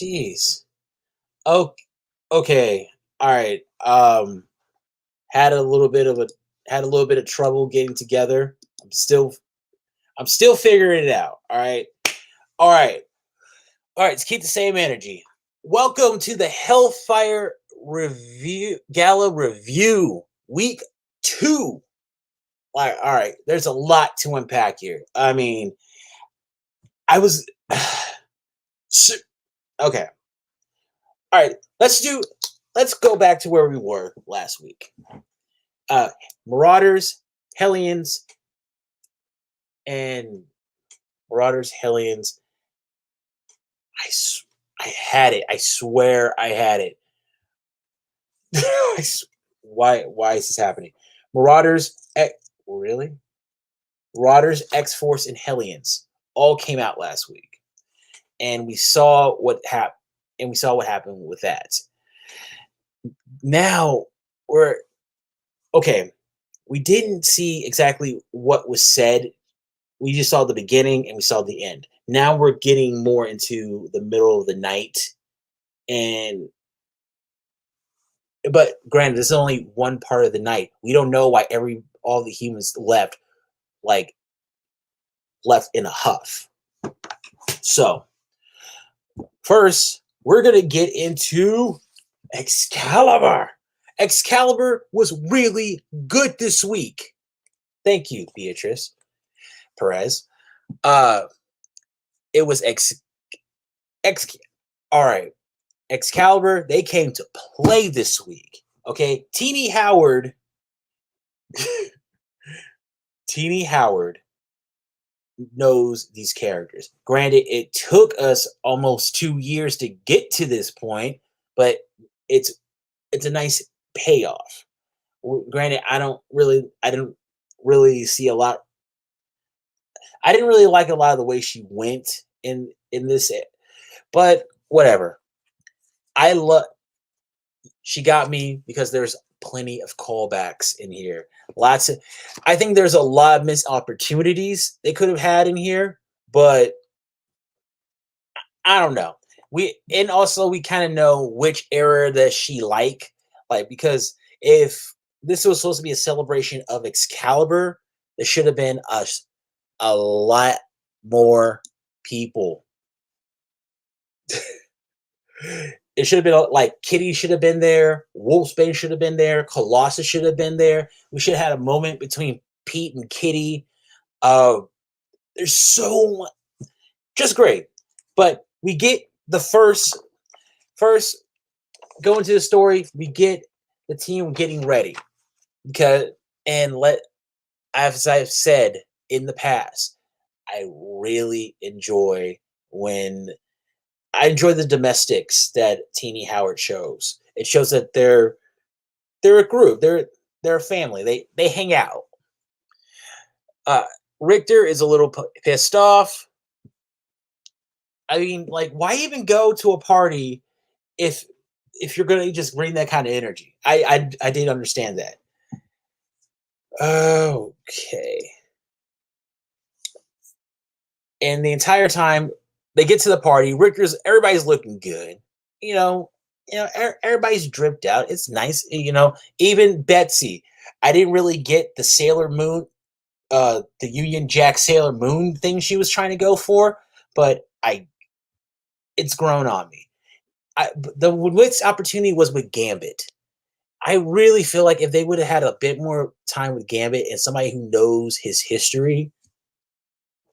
Jeez. Oh, okay. All right. Had a little bit of a had a little bit of trouble getting together. I'm still I'm still figuring it out. All right. All right. All right. Let's keep the same energy. Welcome to the Hellfire Gala review, week 2. All right. There's a lot to unpack here. I mean, I was okay. All right. Let's go back to where we were last week. Uh, Marauders, Hellions, and Hellions. I had it. I swear I had it. Why is this happening? Marauders, really? Marauders, X Force, and Hellions all came out last week, and we saw what happened. And we saw what happened with that. Now we're okay. We didn't see exactly what was said. We just saw the beginning and we saw the end. Now we're getting more into the middle of the night, and but granted, this is only one part of the night. We don't know why all the humans left in a huff. So first, we're gonna get into Excalibur. Excalibur was really good this week. Thank you, Beatrice Perez. It was all right. Excalibur, they came to play this week. Okay. Teeny Howard knows these characters. Granted, it took us almost 2 years to get to this point, but it's a nice payoff. Granted, I didn't really see a lot. I didn't really like a lot of the way she went in this, but whatever. She got me because there's plenty of callbacks in here. I think there's a lot of missed opportunities they could have had in here, but I don't know. We kind of know which era that she because if this was supposed to be a celebration of Excalibur, there should have been a lot more people. It should have been like Kitty should have been there, Wolfsbane should have been there, Colossus should have been there. We should have had a moment between Pete and Kitty. There's so much, just great. But we get the first go into the story. We get the team getting ready as I've said in the past, I really enjoy the domestics that Teeny Howard shows. It shows that they're a group. They're a family. They hang out. Richter is a little pissed off. I mean, why even go to a party if you're gonna just bring that kind of energy? I didn't understand that. Okay. And the entire time they get to the party, everybody's looking good. Everybody's dripped out. It's nice. Even Betsy. I didn't really get the Sailor Moon, the Union Jack Sailor Moon thing she was trying to go for, but it's grown on me. The mixed opportunity was with Gambit. I really feel like if they would have had a bit more time with Gambit and somebody who knows his history,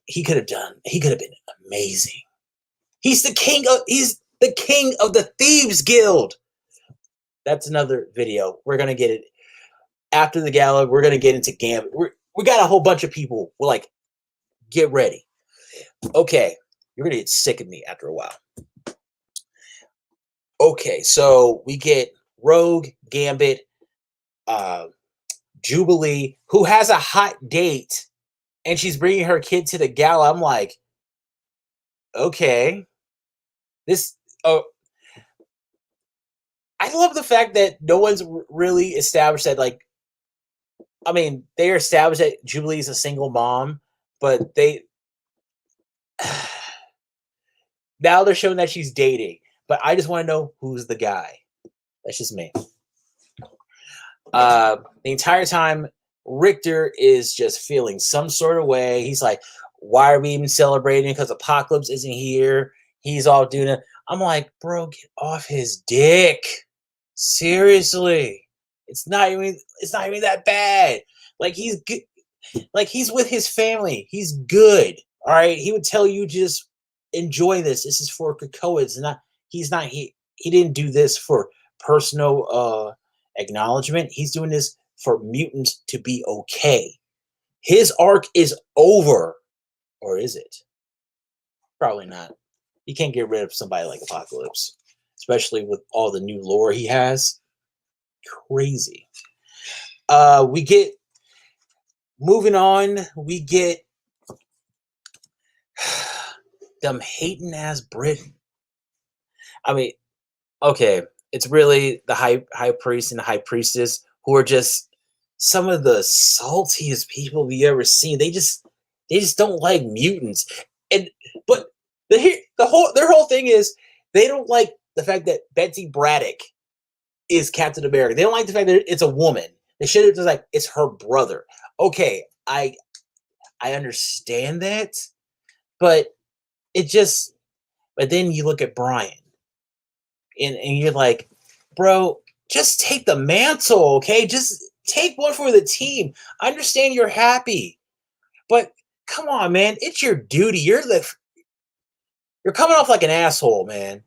he could have been amazing. He's the king of the Thieves Guild. That's another video. We're gonna get it after the gala. We're gonna get into Gambit. We got a whole bunch of people. We're like, get ready. Okay, you're gonna get sick of me after a while. Okay, so we get Rogue, Gambit, Jubilee, who has a hot date, and she's bringing her kid to the gala. I'm like, okay, I love the fact that no one's really established that, they established that Jubilee is a single mom, but now they're showing that she's dating. But I just want to know who's the guy. That's just me. The entire time, Richter is just feeling some sort of way. He's like, why are we even celebrating? Because Apocalypse isn't here. He's all doing it. I'm like, bro, get off his dick. Seriously. It's not even that bad. Like he's good. Like he's with his family. He's good. All right. He would tell you just enjoy this. This is for Krakoa. It's not he's not he didn't do this for personal acknowledgement. He's doing this for mutants to be okay. His arc is over. Or is it? Probably not. You can't get rid of somebody like Apocalypse, especially with all the new lore he has. Crazy. We get moving on. We get them hating ass Britain. I mean, okay, it's really the high priest and the high priestess who are just some of the saltiest people we ever seen. They just don't like mutants, and but their whole thing is they don't like the fact that Betsy Braddock is Captain America. They don't like the fact that it's a woman. They should have just like it's her brother. Okay, I understand that, but it just. But then you look at Brian, and you're like, bro, just take the mantle, okay? Just take one for the team. I understand you're happy, but come on, man, it's your duty. You're coming off like an asshole, man.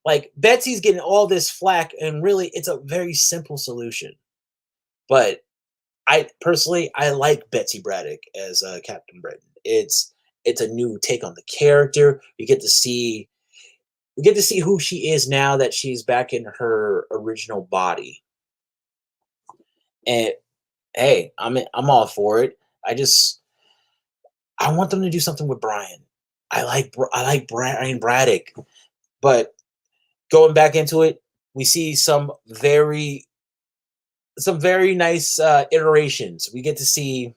Like Betsy's getting all this flack, and really, it's a very simple solution. But I personally, I like Betsy Braddock as Captain Britain. It's a new take on the character. We get to see who she is now that she's back in her original body. And hey, I'm all for it. I want them to do something with Brian. I like Brian Braddock, but going back into it, we see some very nice iterations. We get to see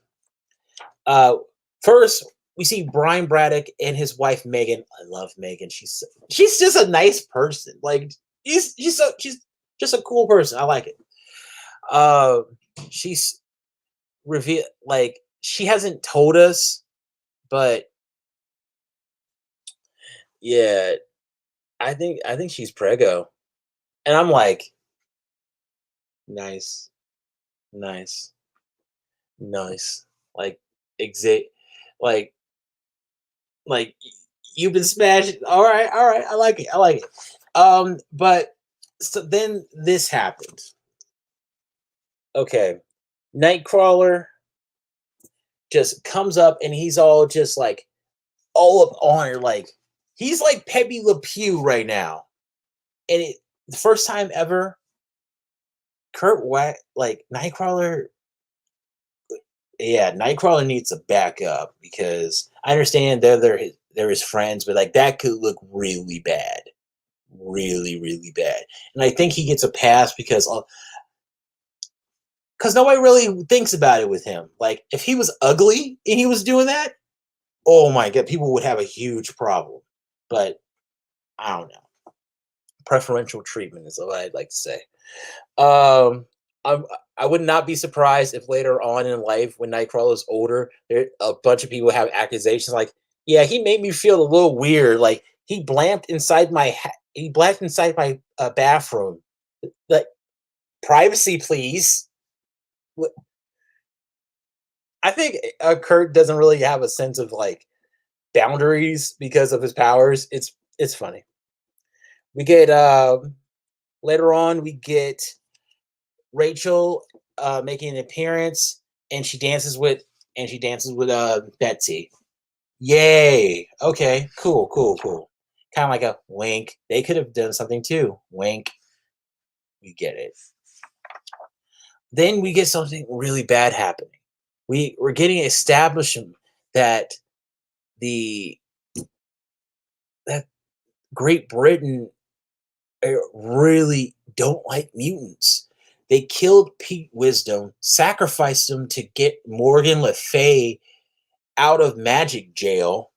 uh, first we see Brian Braddock and his wife Megan. I love Megan. She's just a nice person. Like she's just a cool person. I like it. Uh, she's reveal like she hasn't told us, but yeah, I think she's prego, and I'm like, nice, nice, nice. Like exit, like you've been smashed. All right, all right. I like it. I like it. But so then this happened. Okay, Nightcrawler just comes up and he's all just like all up on her, like he's like Pepe Le Pew right now. And the first time ever, like Nightcrawler. Yeah, Nightcrawler needs to back up because I understand they're his friends, but like that could look really bad, really really bad. And I think he gets a pass because nobody really thinks about it with him. Like if he was ugly and he was doing that, oh my god, people would have a huge problem. But I don't know. Preferential treatment is what I'd like to say. Um, I'm, I would not be surprised if later on in life, when Nightcrawler is older, a bunch of people have accusations like, "Yeah, he made me feel a little weird. Like he blamped inside my bathroom. Like privacy, please." Wh- I think Kurt doesn't really have a sense of like boundaries because of his powers. It's funny. We get later on. We get Rachel making an appearance, and she dances with Betsy. Yay! Okay, cool, cool, cool. Kind of like a wink. They could have done something too. Wink. We get it. Then we get something really bad happening. We're getting establishment that the that Great Britain really don't like mutants. They killed Pete Wisdom, sacrificed him to get Morgan Le Fay out of magic jail,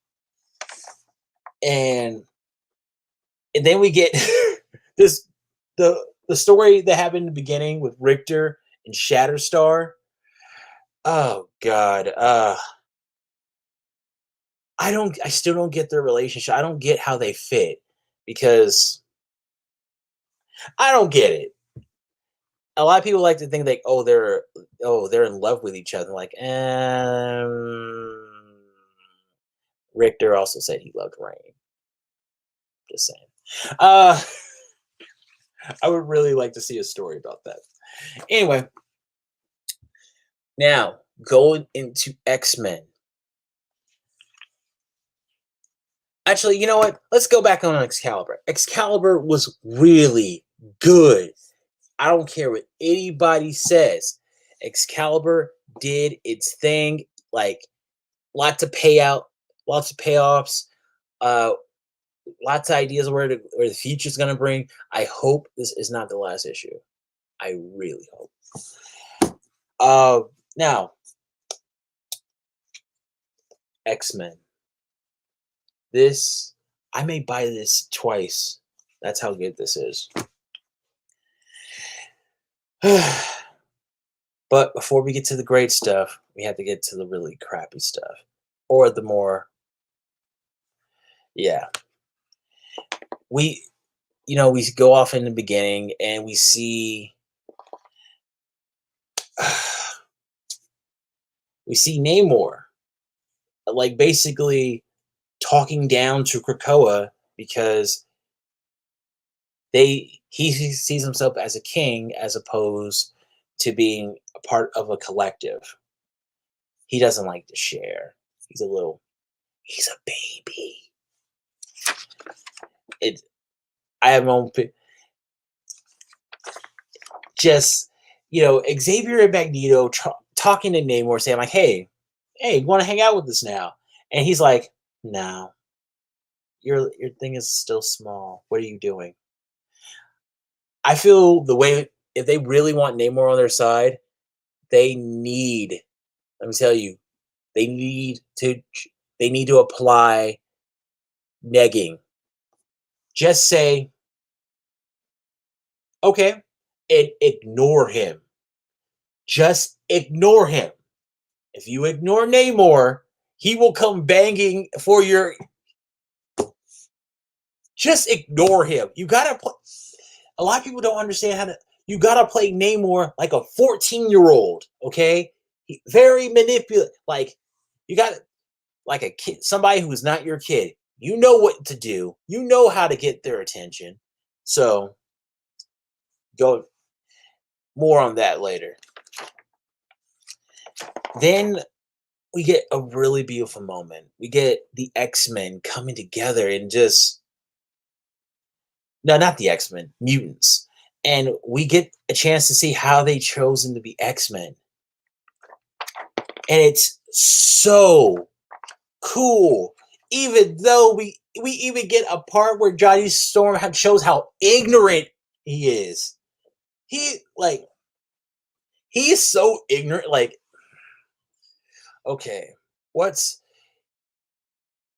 and then we get this the story that happened in the beginning with Richter and Shatterstar. Oh God. I still don't get their relationship. I don't get how they fit because I don't get it. A lot of people like to think like, they're in love with each other. Like, Richter also said he loved Rain. Just saying. I would really like to see a story about that. Anyway, now going into X-Men. Actually, you know what? Let's go back on Excalibur. Excalibur was really good. I don't care what anybody says. Excalibur did its thing. Like lots of payout, lots of payoffs, uh, lots of ideas where the future's gonna bring. I hope this is not the last issue. I really hope. Now X-Men. This I may buy this twice. That's how good this is. But before we get to the great stuff, we have to get to the really crappy stuff. Or the more, yeah. We, we go off in the beginning and we see, we see Namor, like basically talking down to Krakoa because he sees himself as a king as opposed to being a part of a collective. He doesn't like to share. He's a baby. I have my own, just, Xavier and Magneto talking to Namor saying like, hey, you want to hang out with us now? And he's like, no, your thing is still small. What are you doing? I feel the way, if they really want Namor on their side, they need, let me tell you, they need to apply negging. Just say, okay, and ignore him. Just ignore him. If you ignore Namor, he will come banging for your. Just ignore him. You gotta play. A lot of people don't understand how to. You gotta play Namor like a 14-year-old. Okay, very manipulative. Like you got like a kid, somebody who's not your kid. You know what to do. You know how to get their attention. So go more on that later. Then we get a really beautiful moment. We get the X-Men coming together and just no, not the X-Men, mutants. And we get a chance to see how they chosen to be X-Men. And it's so cool. Even though we even get a part where Johnny Storm shows how ignorant he is. He is so ignorant. Like, okay,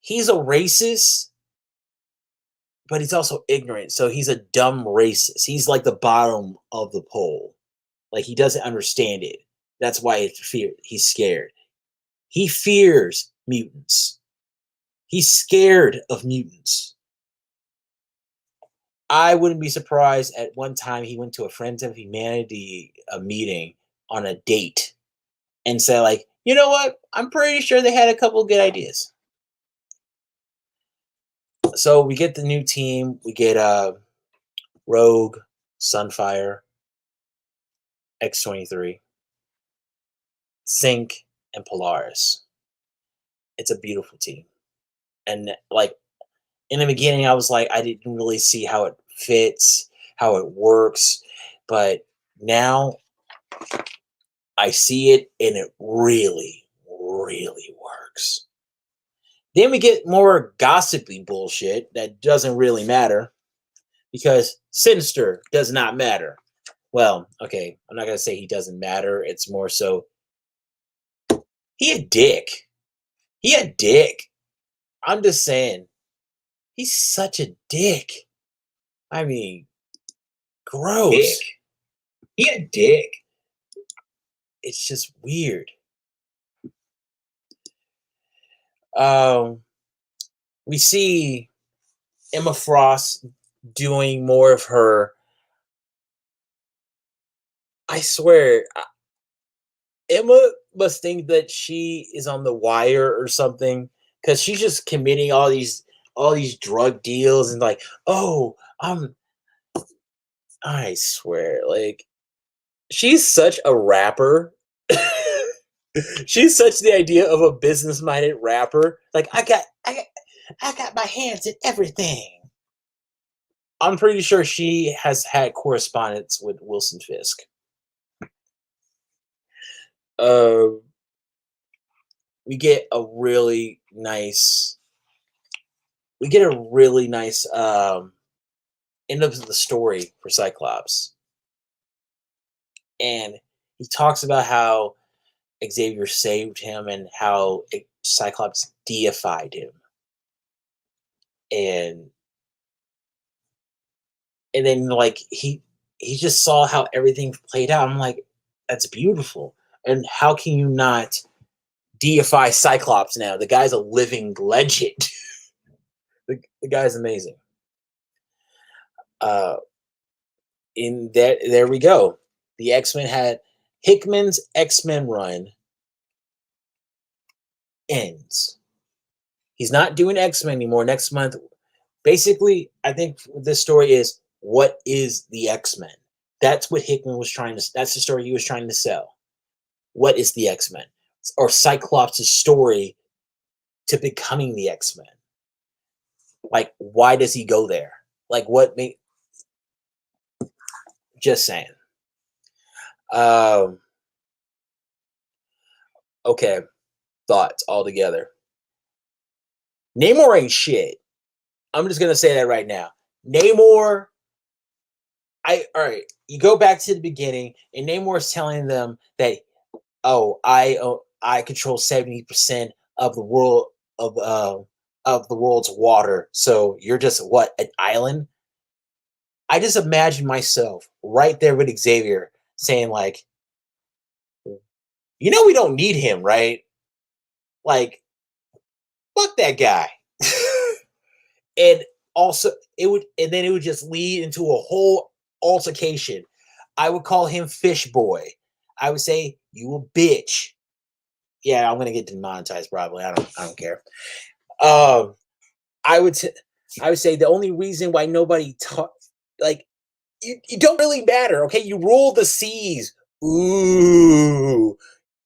he's a racist, but he's also ignorant. So he's a dumb racist. He's like the bottom of the pole. Like he doesn't understand it. That's why he's scared. He fears mutants. He's scared of mutants. I wouldn't be surprised at one time he went to a Friends of Humanity meeting on a date and said like, you know what? I'm pretty sure they had a couple of good ideas. So we get the new team. We get Rogue, Sunfire, X-23, Sync, and Polaris. It's a beautiful team. And like in the beginning, I was like, I didn't really see how it fits, how it works. But now I see it and it really, really works. Then we get more gossipy bullshit that doesn't really matter because Sinister does not matter. Well, okay, I'm not going to say he doesn't matter. It's more so he a dick. He a dick. I'm just saying, he's such a dick. I mean, Gross. Dick. He a dick. It's just weird. We see Emma Frost doing more of her. I swear, Emma must think that she is on the wire or something, because she's just committing all these drug deals and like, oh, I swear, like, she's such a rapper. She's such the idea of a business-minded rapper. Like, I got my hands in everything. I'm pretty sure she has had correspondence with Wilson Fisk. Uh, we get a really nice, end of the story for Cyclops, and he talks about how Xavier saved him and how Cyclops deified him, and then like he just saw how everything played out. I'm like, that's beautiful. And how can you not deify Cyclops now? The guy's a living legend. the guy's amazing. In that, there we go. The X-Men had Hickman's X-Men run ends. He's not doing X-Men anymore. Next month, basically, I think this story is, what is the X-Men? That's what Hickman was trying to. That's the story he was trying to sell. What is the X-Men? Or Cyclops' story to becoming the X-Men. Like, why does he go there? Like, what made? Just saying. Okay, thoughts all together. Namor ain't shit. I'm just gonna say that right now. Namor. All right. You go back to the beginning, and Namor's telling them that, oh, I control 70% of the world of the world's water. So you're just what, an island? I just imagine myself right there with Xavier saying like, you know, we don't need him, right? Like, fuck that guy. And also, and then it would just lead into a whole altercation. I would call him Fish Boy. I would say, you a bitch. Yeah, I'm gonna get demonetized probably. I don't care. I would say the only reason why nobody talk, like, you don't really matter. Okay, you rule the seas. Ooh,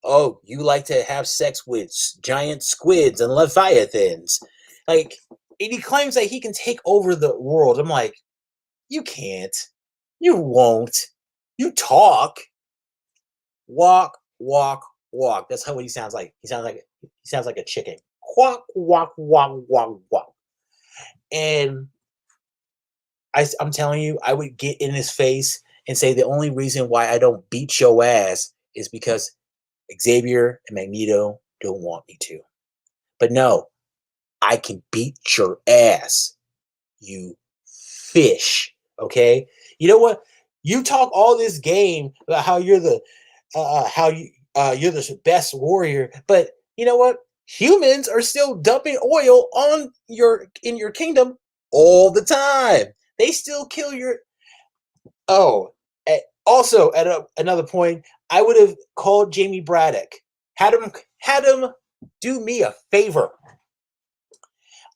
oh, you like to have sex with giant squids and leviathans, like, and he claims that he can take over the world. I'm like, you can't, you won't. You talk, walk, walk, walk. That's how he sounds like. He sounds like a chicken. Quack, walk, walk, walk, walk. And I'm telling you, I would get in his face and say the only reason why I don't beat your ass is because Xavier and Magneto don't want me to. But no, I can beat your ass, you fish. Okay? You know what? You talk all this game about how you're the you're the best warrior, but you know what? Humans are still dumping oil on in your kingdom all the time. They still kill your. Oh, also at another point, I would have called Jamie Braddock, had him do me a favor.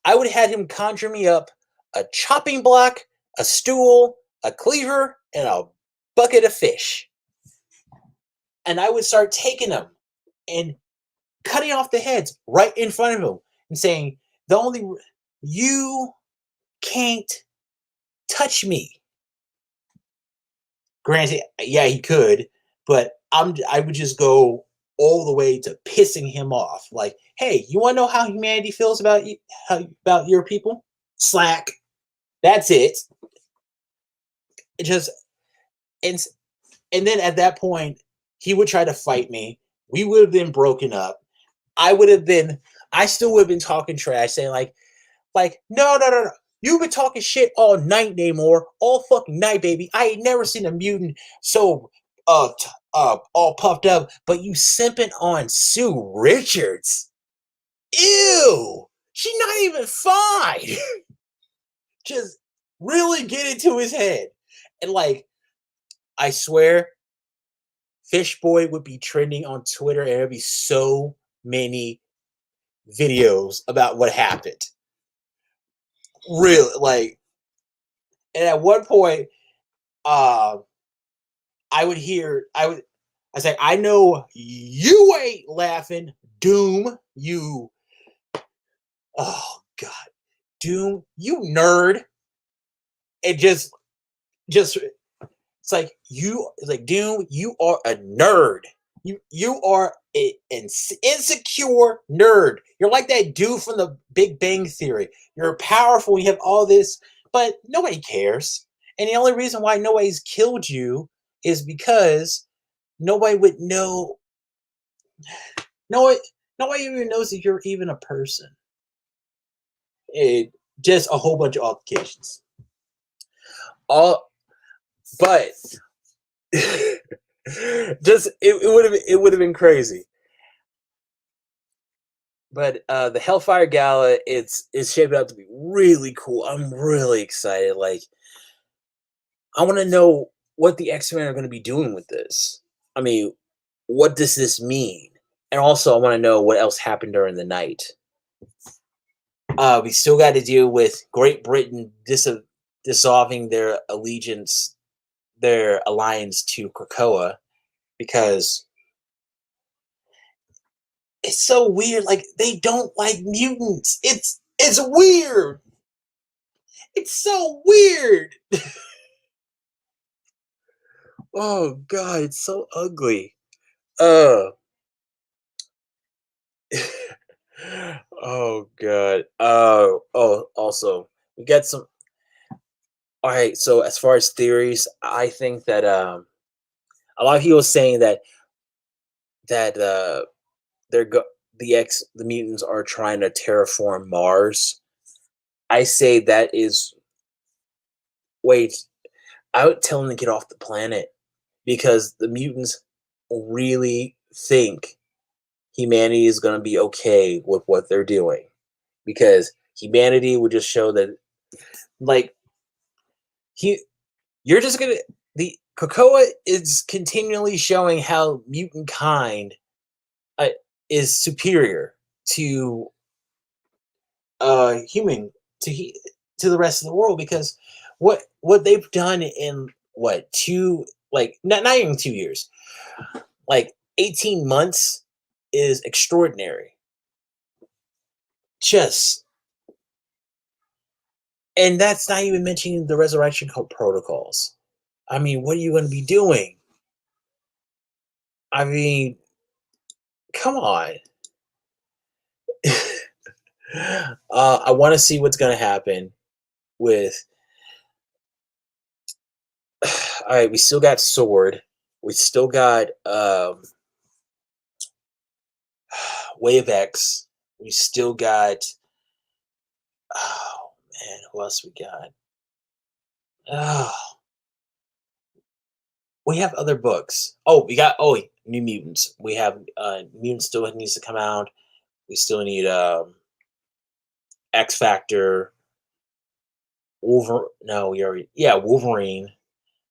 I would have had him conjure me up a chopping block, a stool, a cleaver, and a bucket of fish. And I would start taking them and cutting off the heads right in front of him and saying, you can't touch me. Granted, yeah, he could, but I would just go all the way to pissing him off. Like, hey, you want to know how humanity feels about you, about your people? Slack. That's it. It just and then at that point, he would try to fight me. We would have been broken up. I still would have been talking trash, saying like, no, You've been talking shit all night, Namor. All fucking night, baby. I ain't never seen a mutant so all puffed up, but you simping on Sue Richards. Ew! She's not even fine. Just really get into his head. And like, I swear, Fish Boy would be trending on Twitter, and there'd be so many videos about what happened. Really, like, and at one point, uh, I was like, I know you ain't laughing, Doom, you, oh God, Doom, you nerd. And just, it's like, it's like, Doom, you are a nerd. You are an insecure nerd. You're like that dude from the Big Bang Theory. You're powerful, you have all this, but nobody cares. And the only reason why nobody's killed you is because nobody would know. Nobody, nobody even knows that you're even a person. It just a whole bunch of altercations. All, but just it would have been crazy. But the Hellfire Gala, it's shaped up to be really cool. I'm really excited. Like, I want to know what the X-Men are going to be doing with this. I mean, what does this mean? And also, I want to know what else happened during the night. We still got to deal with Great Britain dissolving their allegiance, their alliance to Krakoa, because it's so weird. Like, they don't like mutants. It's weird. It's so weird. Oh God, it's so ugly. Uh oh God. Also, we got some. All right. So as far as theories, I think that a lot of people saying that they're the mutants are trying to terraform Mars. I say that is wait. I would tell them to get off the planet because the mutants really think humanity is going to be okay with what they're doing, because humanity would just show that, like, he you're just gonna the Krakoa is continually showing how mutant kind uh, is superior to human to the rest of the world, because what they've done in what two like not even 2 years, like 18 months is extraordinary. Just, and that's not even mentioning the resurrection protocols. I mean, what are you going to be doing? I mean, come on. I want to see what's going to happen with. All right, we still got Sword. We still got Wave X. We still got. Oh man, who else we got? Oh, we have other books. Oh, we got New Mutants. We have Mutants still needs to come out. We still need X Factor. Wolverine. No, we already. Yeah, Wolverine.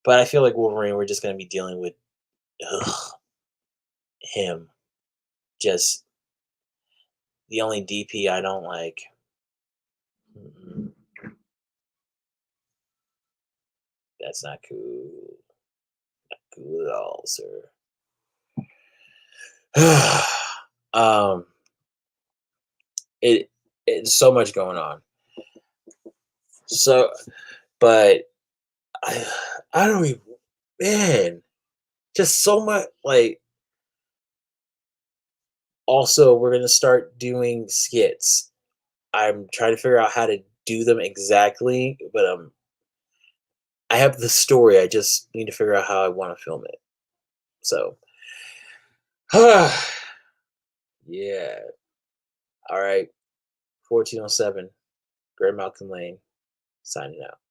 But I feel like Wolverine, we're just gonna be dealing with him. Just the only DP I don't like. Mm-mm, that's not cool. Not cool at all, sir. um, it it's so much going on. So, but I I don't even, man, just so much. Like, also, we're gonna start doing skits. I'm trying to figure out how to do them exactly, but I have the story. I just need to figure out how I want to film it. So, yeah. All right. 1407, Great Malcolm Lane. signing out.